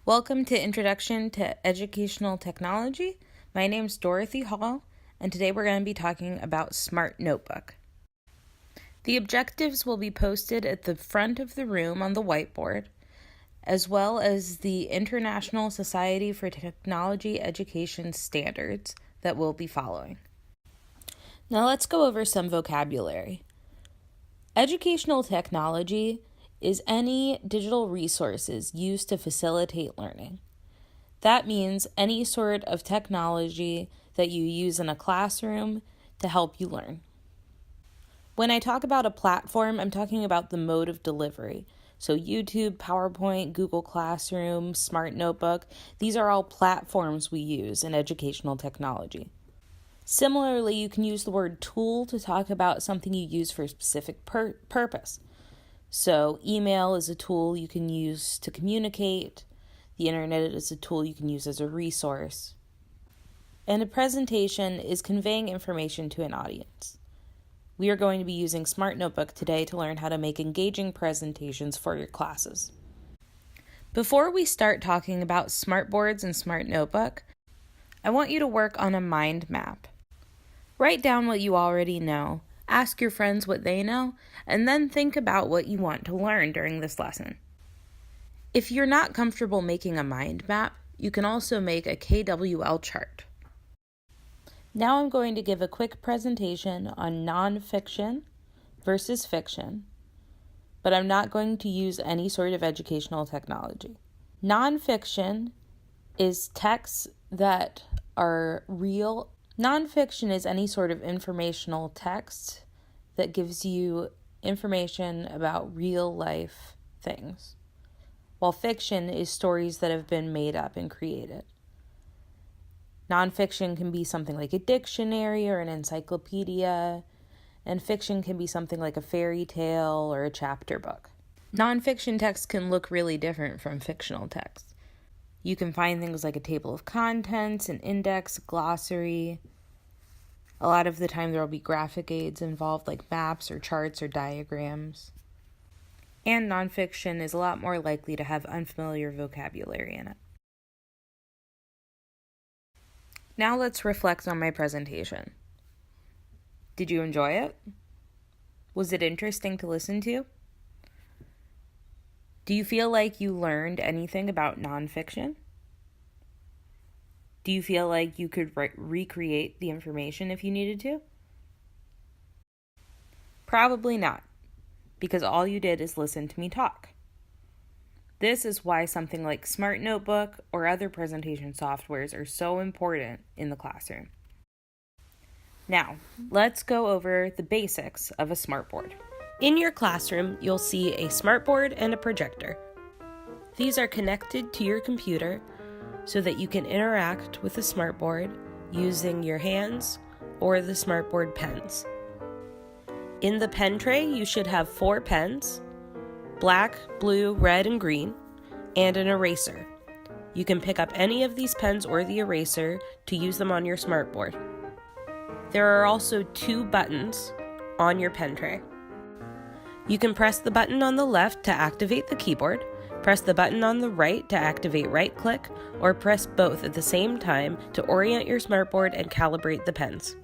Welcome to Introduction to Educational Technology. My name's Dorothy Hall, and today we're going to be talking about Smart Notebook. The objectives will be posted at the front of the room on the whiteboard, as well as the International Society for Technology Education standards that we'll be following. Now let's go over some vocabulary. Educational technology is any digital resources used to facilitate learning. That means any sort of technology that you use in a classroom to help you learn. When I talk about a platform, I'm talking about the mode of delivery. So YouTube, PowerPoint, Google Classroom, Smart Notebook, these are all platforms we use in educational technology. Similarly, you can use the word tool to talk about something you use for a specific purpose. So email is a tool you can use to communicate. The internet is a tool you can use as a resource. And a presentation is conveying information to an audience. We are going to be using Smart Notebook today to learn how to make engaging presentations for your classes. Before we start talking about smartboards and Smart Notebook, I want you to work on a mind map. Write down what you already know. Ask your friends what they know, and then think about what you want to learn during this lesson. If you're not comfortable making a mind map, you can also make a KWL chart. Now I'm going to give a quick presentation on nonfiction versus fiction, but I'm not going to use any sort of educational technology. Nonfiction is texts that are real. Nonfiction is any sort of informational text that gives you information about real life things, while fiction is stories that have been made up and created. Nonfiction can be something like a dictionary or an encyclopedia, and fiction can be something like a fairy tale or a chapter book. Nonfiction texts can look really different from fictional texts. You can find things like a table of contents, an index, a glossary. A lot of the time there will be graphic aids involved like maps or charts or diagrams. And nonfiction is a lot more likely to have unfamiliar vocabulary in it. Now let's reflect on my presentation. Did you enjoy it? Was it interesting to listen to? Do you feel like you learned anything about nonfiction? Do you feel like you could recreate the information if you needed to? Probably not, because all you did is listen to me talk. This is why something like Smart Notebook or other presentation softwares are so important in the classroom. Now, let's go over the basics of a smartboard. In your classroom, you'll see a smartboard and a projector. These are connected to your computer so that you can interact with the smartboard using your hands or the smartboard pens. In the pen tray, you should have 4 pens, black, blue, red, and green, and an eraser. You can pick up any of these pens or the eraser to use them on your smartboard. There are also 2 buttons on your pen tray. You can press the button on the left to activate the keyboard, press the button on the right to activate right-click, or press both at the same time to orient your smartboard and calibrate the pens.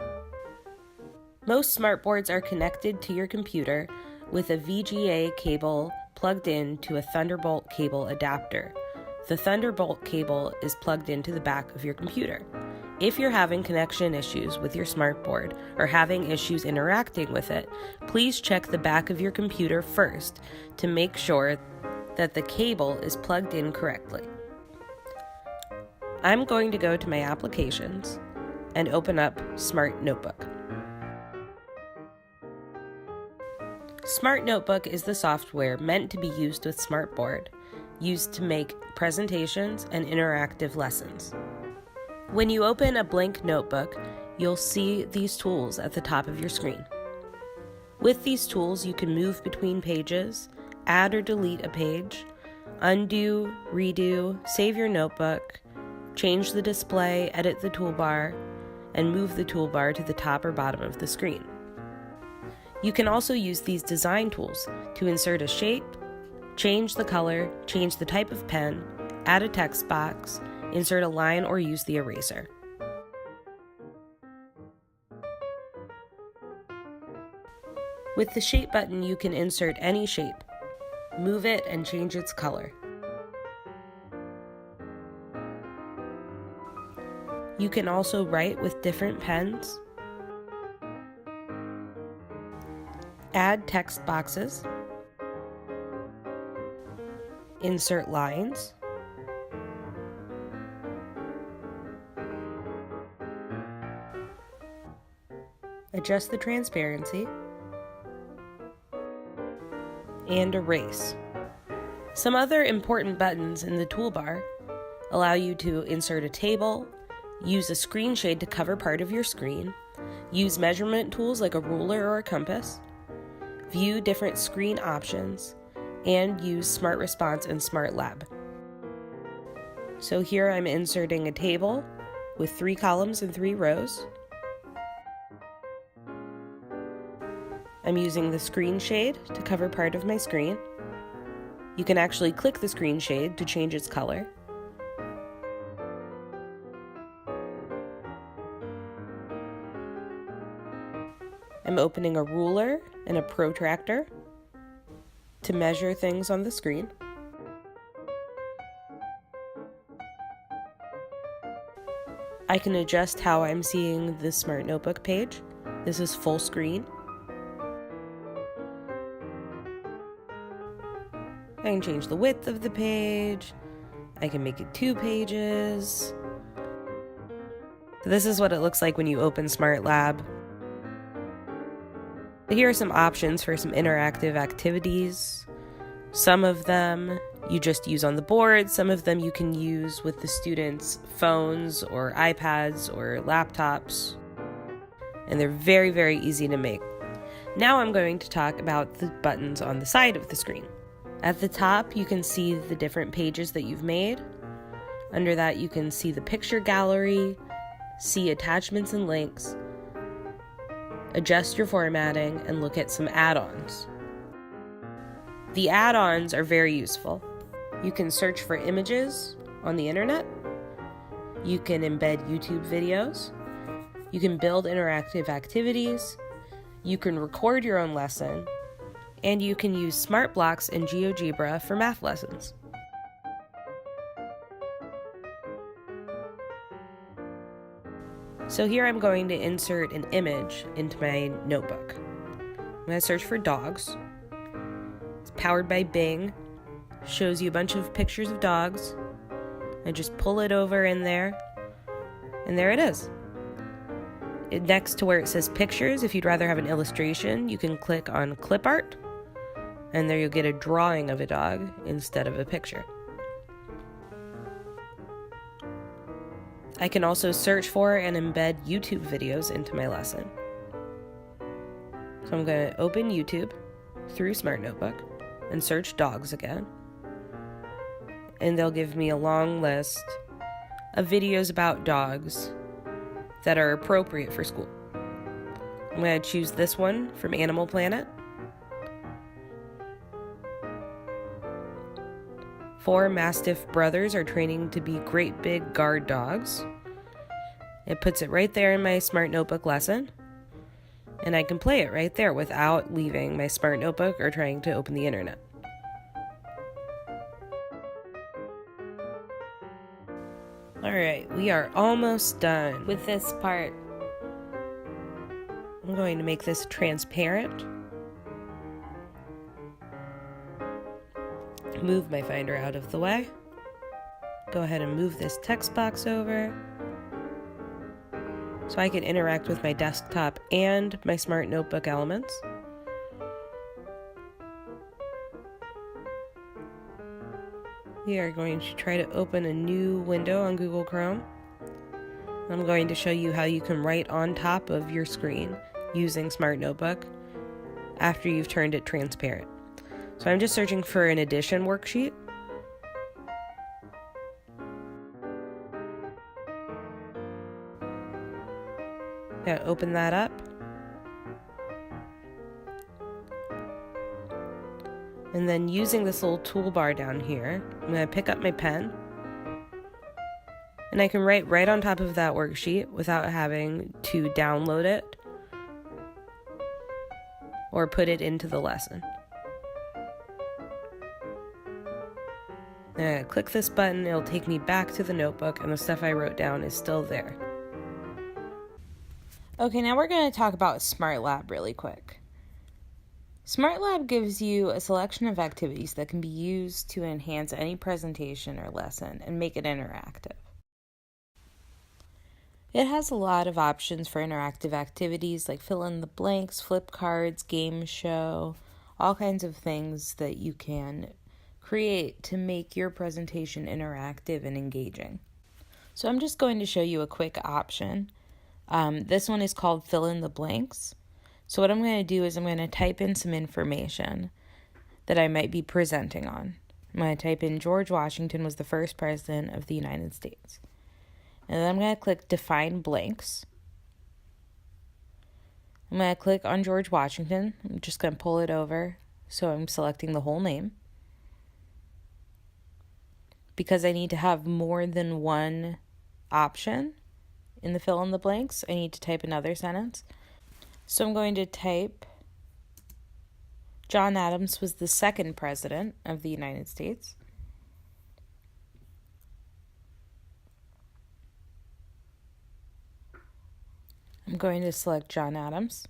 Most smartboards are connected to your computer with a VGA cable plugged in to a Thunderbolt cable adapter. The Thunderbolt cable is plugged into the back of your computer. If you're having connection issues with your smartboard or having issues interacting with it, please check the back of your computer first to make sure that the cable is plugged in correctly. I'm going to go to my applications and open up Smart Notebook. Smart Notebook is the software meant to be used with Smartboard, used to make presentations and interactive lessons. When you open a blank notebook, you'll see these tools at the top of your screen. With these tools, you can move between pages, add or delete a page, undo, redo, save your notebook, change the display, edit the toolbar, and move the toolbar to the top or bottom of the screen. You can also use these design tools to insert a shape, change the color, change the type of pen, add a text box, insert a line, or use the eraser. With the shape button, you can insert any shape, move it, and change its color. You can also write with different pens, add text boxes, insert lines, adjust the transparency, and erase. Some other important buttons in the toolbar allow you to insert a table, use a screen shade to cover part of your screen, use measurement tools like a ruler or a compass, view different screen options, and use Smart Response and Smart Lab. So here I'm inserting a table with 3 columns and 3 rows. I'm using the screen shade to cover part of my screen. You can actually click the screen shade to change its color. I'm opening a ruler and a protractor to measure things on the screen. I can adjust how I'm seeing the Smart Notebook page. This is full screen. I can change the width of the page. I can make it 2 pages. So this is what it looks like when you open Smart Lab. Here are some options for some interactive activities. Some of them you just use on the board. Some of them you can use with the students' phones or iPads or laptops. And they're very, very easy to make. Now I'm going to talk about the buttons on the side of the screen. At the top, you can see the different pages that you've made. Under that, you can see the picture gallery, see attachments and links, adjust your formatting, and look at some add-ons. The add-ons are very useful. You can search for images on the internet. You can embed YouTube videos. You can build interactive activities. You can record your own lesson. And you can use Smart Blocks and GeoGebra for math lessons. So here I'm going to insert an image into my notebook. I'm going to search for dogs. It's powered by Bing. Shows you a bunch of pictures of dogs. I just pull it over in there, and there it is. Next to where it says pictures, if you'd rather have an illustration, you can click on clip art. And there you'll get a drawing of a dog instead of a picture. I can also search for and embed YouTube videos into my lesson. So I'm going to open YouTube through Smart Notebook and search dogs again. And they'll give me a long list of videos about dogs that are appropriate for school. I'm going to choose this one from Animal Planet. 4 Mastiff brothers are training to be great big guard dogs. It puts it right there in my Smart Notebook lesson, and I can play it right there without leaving my Smart Notebook or trying to open the internet. Alright, we are almost done with this part. I'm going to make this transparent. Move my finder out of the way. Go ahead and move this text box over so I can interact with my desktop and my Smart Notebook elements. We are going to try to open a new window on Google Chrome. I'm going to show you how you can write on top of your screen using Smart Notebook after you've turned it transparent. So I'm just searching for an addition worksheet. Yeah, open that up. And then using this little toolbar down here, I'm going to pick up my pen And I can write right on top of that worksheet without having to download it or put it into the lesson. Then I click this button, it'll take me back to the notebook, and the stuff I wrote down is still there. Okay, now we're going to talk about SmartLab really quick. SmartLab gives you a selection of activities that can be used to enhance any presentation or lesson and make it interactive. It has a lot of options for interactive activities like fill in the blanks, flip cards, game show, all kinds of things that you can create to make your presentation interactive and engaging. So I'm just going to show you a quick option. This one is called fill in the blanks. So what I'm going to do is I'm going to type in some information that I might be presenting on. I'm going to type in George Washington was the first president of the United States. And then I'm going to click define blanks. I'm going to click on George Washington. I'm just going to pull it over so I'm selecting the whole name. Because I need to have more than one option in the fill in the blanks, I need to type another sentence. So I'm going to type John Adams was the second president of the United States. I'm going to select John Adams.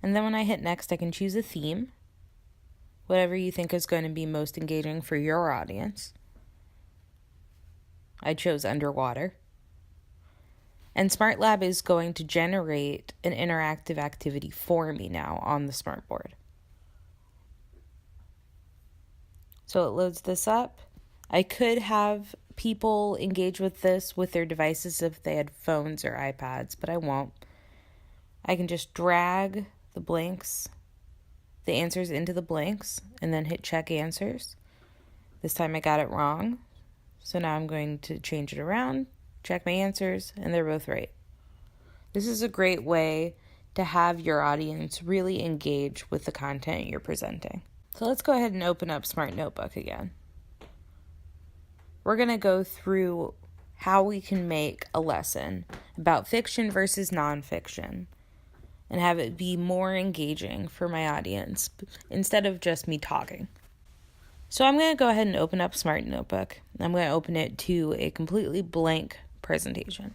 And then when I hit next, I can choose a theme, whatever you think is going to be most engaging for your audience. I chose underwater. And SmartLab is going to generate an interactive activity for me now on the smartboard. So it loads this up. I could have people engage with this with their devices if they had phones or iPads, but I won't. I can just drag the blanks, the answers into the blanks, and then hit check answers. This time I got it wrong. So now I'm going to change it around, check my answers, and they're both right. This is a great way to have your audience really engage with the content you're presenting. So let's go ahead and open up SmartNotebook again. We're going to go through how we can make a lesson about fiction versus nonfiction and have it be more engaging for my audience instead of just me talking. So I'm going to go ahead and open up SmartNotebook. I'm going to open it to a completely blank presentation.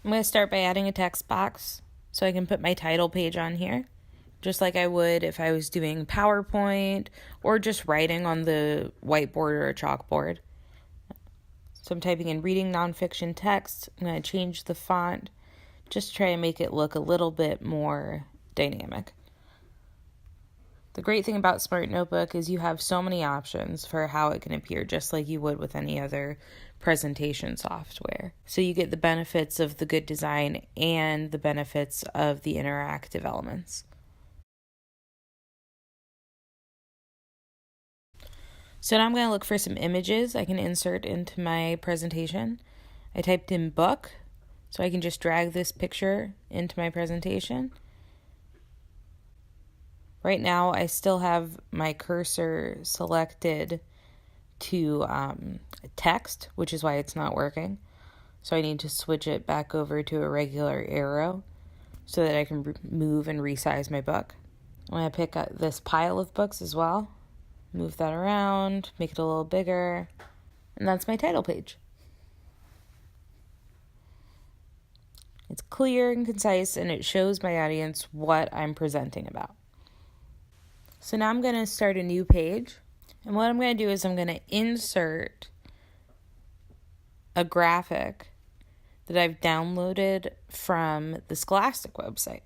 I'm going to start by adding a text box so I can put my title page on here, just like I would if I was doing PowerPoint or just writing on the whiteboard or a chalkboard. So I'm typing in reading nonfiction text. I'm going to change the font, just try to make it look a little bit more dynamic. The great thing about SmartNotebook is you have so many options for how it can appear, just like you would with any other presentation software. So you get the benefits of the good design and the benefits of the interactive elements. So now I'm going to look for some images I can insert into my presentation. I typed in book, so I can just drag this picture into my presentation. Right now, I still have my cursor selected to text, which is why it's not working. So I need to switch it back over to a regular arrow so that I can move and resize my book. I'm going to pick up this pile of books as well. Move that around, make it a little bigger, and that's my title page. It's clear and concise, and it shows my audience what I'm presenting about. So now I'm going to start a new page, and what I'm going to do is I'm going to insert a graphic that I've downloaded from the Scholastic website.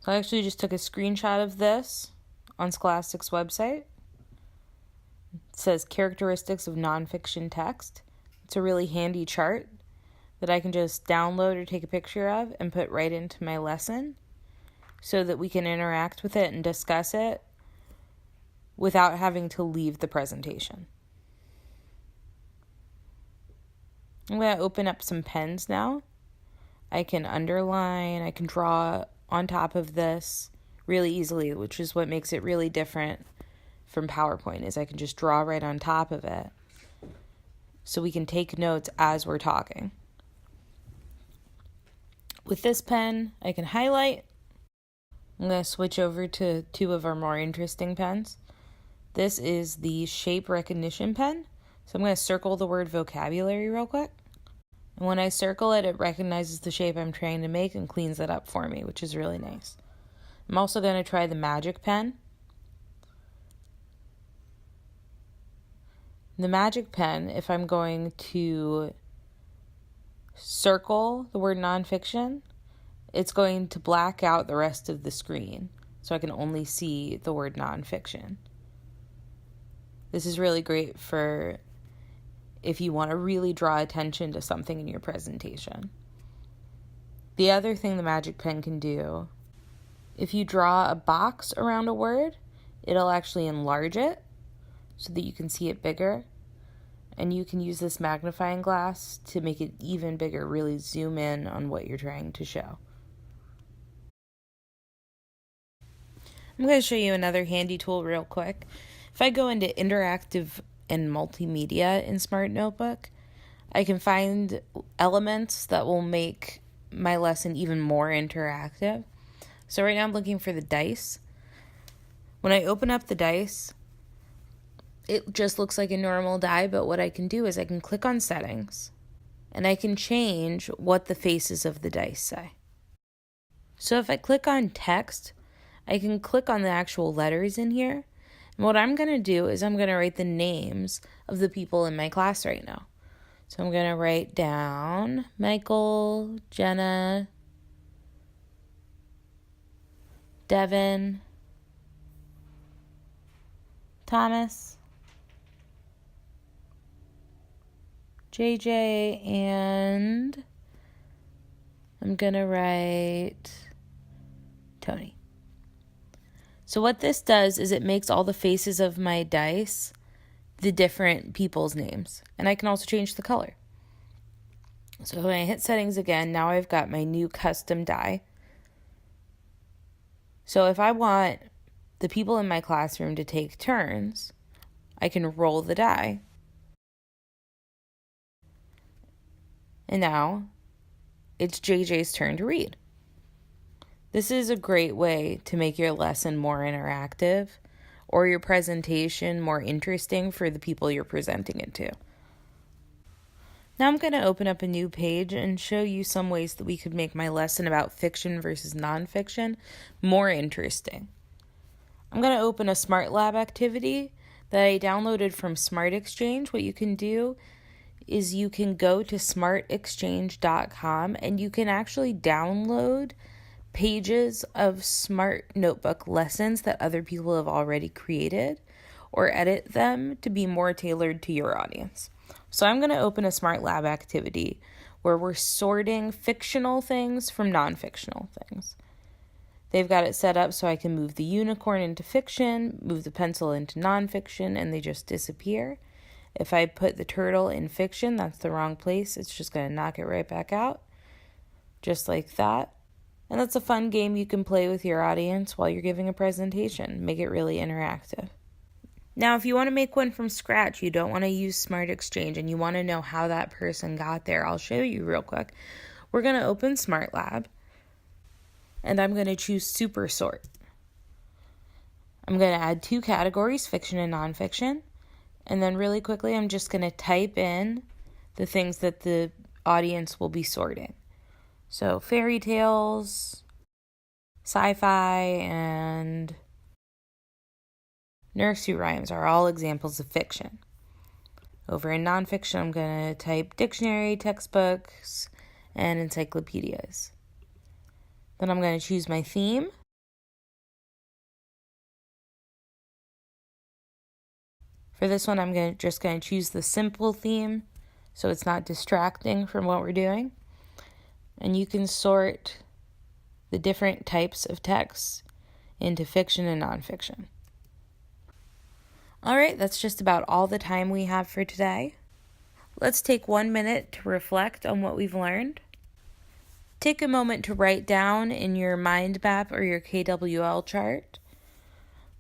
So I actually just took a screenshot of this on Scholastic's website. It says characteristics of nonfiction text. It's a really handy chart that I can just download or take a picture of and put right into my lesson so that we can interact with it and discuss it without having to leave the presentation. I'm going to open up some pens now. I can underline, I can draw on top of this really easily, which is what makes it really different from PowerPoint, is I can just draw right on top of it so we can take notes as we're talking. With this pen, I can highlight. I'm going to switch over to two of our more interesting pens. This is the shape recognition pen. So I'm going to circle the word vocabulary real quick. And when I circle it, it recognizes the shape I'm trying to make and cleans it up for me, which is really nice. I'm also going to try the magic pen. The magic pen, if I'm going to circle the word nonfiction, it's going to black out the rest of the screen, so I can only see the word nonfiction. This is really great for if you want to really draw attention to something in your presentation. The other thing the magic pen can do, if you draw a box around a word, it'll actually enlarge it so that you can see it bigger. And you can use this magnifying glass to make it even bigger, really zoom in on what you're trying to show. I'm going to show you another handy tool real quick. If I go into interactive and multimedia in SmartNotebook, I can find elements that will make my lesson even more interactive. So right now I'm looking for the dice. When I open up the dice, it just looks like a normal die, but what I can do is I can click on settings and I can change what the faces of the dice say. So if I click on text, I can click on the actual letters in here. And what I'm going to do is I'm going to write the names of the people in my class right now. So I'm going to write down Michael, Jenna, Devin, Thomas, JJ, and I'm going to write Tony. So what this does is it makes all the faces of my dice the different people's names. And I can also change the color. So when I hit settings again, now I've got my new custom die. So if I want the people in my classroom to take turns, I can roll the die. And now it's JJ's turn to read. This is a great way to make your lesson more interactive or your presentation more interesting for the people you're presenting it to. Now I'm going to open up a new page and show you some ways that we could make my lesson about fiction versus nonfiction more interesting. I'm going to open a Smart Lab activity that I downloaded from Smart Exchange. What you can do is you can go to smartexchange.com and you can actually download pages of SmartNotebook lessons that other people have already created or edit them to be more tailored to your audience. So I'm going to open a Smart Lab activity where we're sorting fictional things from non-fictional things. They've got it set up so I can move the unicorn into fiction, move the pencil into non-fiction, and they just disappear. If I put the turtle in fiction, that's the wrong place. It's just going to knock it right back out, just like that. And that's a fun game you can play with your audience while you're giving a presentation. Make it really interactive. Now, if you want to make one from scratch, you don't want to use Smart Exchange, and you want to know how that person got there, I'll show you real quick. We're going to open Smart Lab, and I'm going to choose Super Sort. I'm going to add two categories, fiction and nonfiction, and then really quickly I'm just going to type in the things that the audience will be sorting. So fairy tales, sci-fi, and nursery rhymes are all examples of fiction. Over in nonfiction, I'm going to type dictionary, textbooks, and encyclopedias. Then I'm going to choose my theme. For this one, I'm just going to choose the simple theme so it's not distracting from what we're doing. And you can sort the different types of text into fiction and nonfiction. All right, that's just about all the time we have for today. Let's take 1 minute to reflect on what we've learned. Take a moment to write down in your mind map or your KWL chart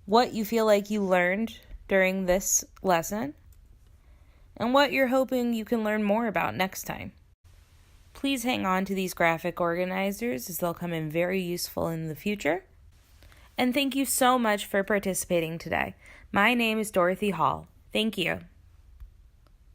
what you feel like you learned during this lesson and what you're hoping you can learn more about next time. Please hang on to these graphic organizers as they'll come in very useful in the future. And thank you so much for participating today. My name is Dorothy Hall. Thank you.